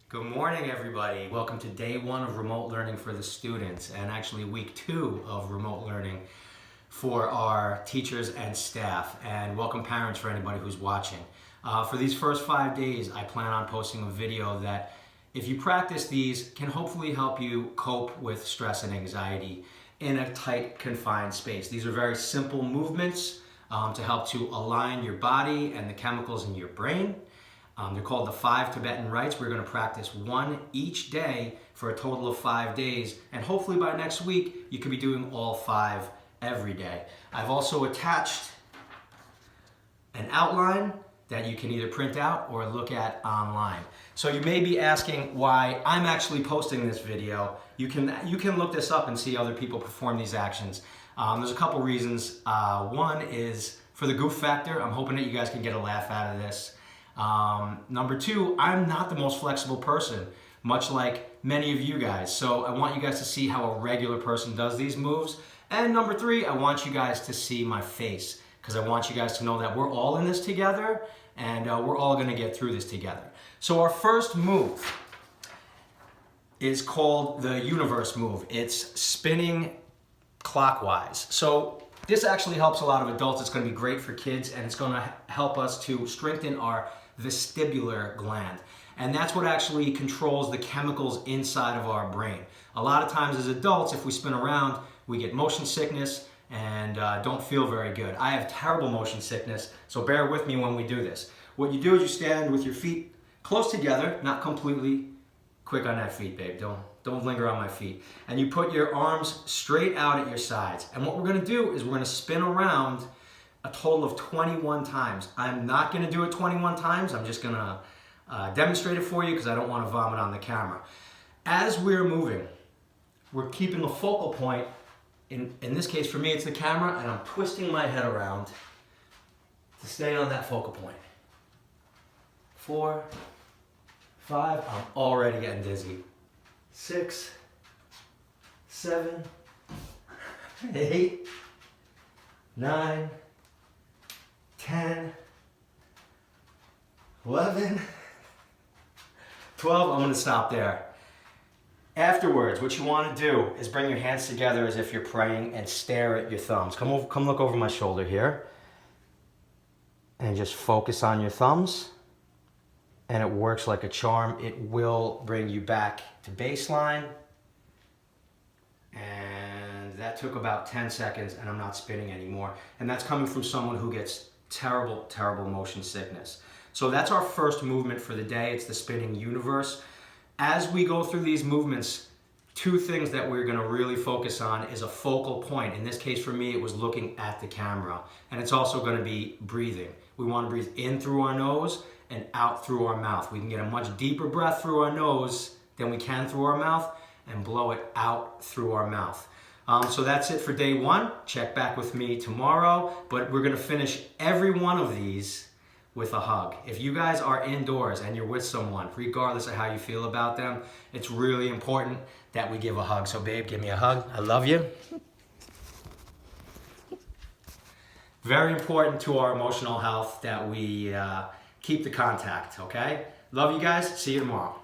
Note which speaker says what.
Speaker 1: Good morning, everybody. Welcome to day one of remote learning for the students, and actually week 2 of remote learning for our teachers and staff. And welcome parents for anybody who's watching. For these first 5 days, I plan on posting a video that, if you practice these, can hopefully help you cope with stress and anxiety in a tight, confined space. These are very simple movements to help to align your body and the chemicals in your brain. They're called the 5 Tibetan Rites. We're going to practice one each day for a total of 5 days. And hopefully by next week, you could be doing all 5 every day. I've also attached an outline that you can either print out or look at online. So you may be asking why I'm actually posting this video. You can look this up and see other people perform these actions. There's a couple reasons. One is for the goof factor. I'm hoping that you guys can get a laugh out of this. Number 2, I'm not the most flexible person, much like many of you guys. So I want you guys to see how a regular person does these moves. And number 3, I want you guys to see my face, because I want you guys to know that we're all in this together, and we're all going to get through this together. So our first move is called the universe move. It's spinning clockwise. So this actually helps a lot of adults. It's going to be great for kids, and it's going to help us to strengthen our vestibular gland. And that's what actually controls the chemicals inside of our brain. A lot of times as adults, if we spin around, we get motion sickness and don't feel very good. I have terrible motion sickness, so bear with me when we do this. What you do is you stand with your feet close together, not completely quick on that feet, babe. Don't linger on my feet. And you put your arms straight out at your sides. And what we're going to do is we're going to spin around a total of 21 times. I'm not going to do it 21 times. I'm just going to demonstrate it for you because I don't want to vomit on the camera. As we're moving, we're keeping a focal point. In this case, for me, it's the camera, and I'm twisting my head around to stay on that focal point. 4, 5, I'm already getting dizzy. 6, 7, 8, 9, 10, 11, 12. I'm going to stop there. Afterwards, what you want to do is bring your hands together as if you're praying and stare at your thumbs. Come look over my shoulder here. And just focus on your thumbs. And it works like a charm. It will bring you back to baseline. And that took about 10 seconds, and I'm not spinning anymore. And that's coming from someone who gets terrible, terrible motion sickness. So that's our first movement for the day. It's the spinning universe. As we go through these movements, 2 things that we're going to really focus on is a focal point. In this case, for me, it was looking at the camera. And it's also going to be breathing. We want to breathe in through our nose and out through our mouth. We can get a much deeper breath through our nose than we can through our mouth, and blow it out through our mouth. So that's it for day 1. Check back with me tomorrow, but we're going to finish every one of these with a hug. If you guys are indoors and you're with someone, regardless of how you feel about them, it's really important that we give a hug. So babe, give me a hug. I love you. Very important to our emotional health that we keep the contact, okay? Love you guys. See you tomorrow.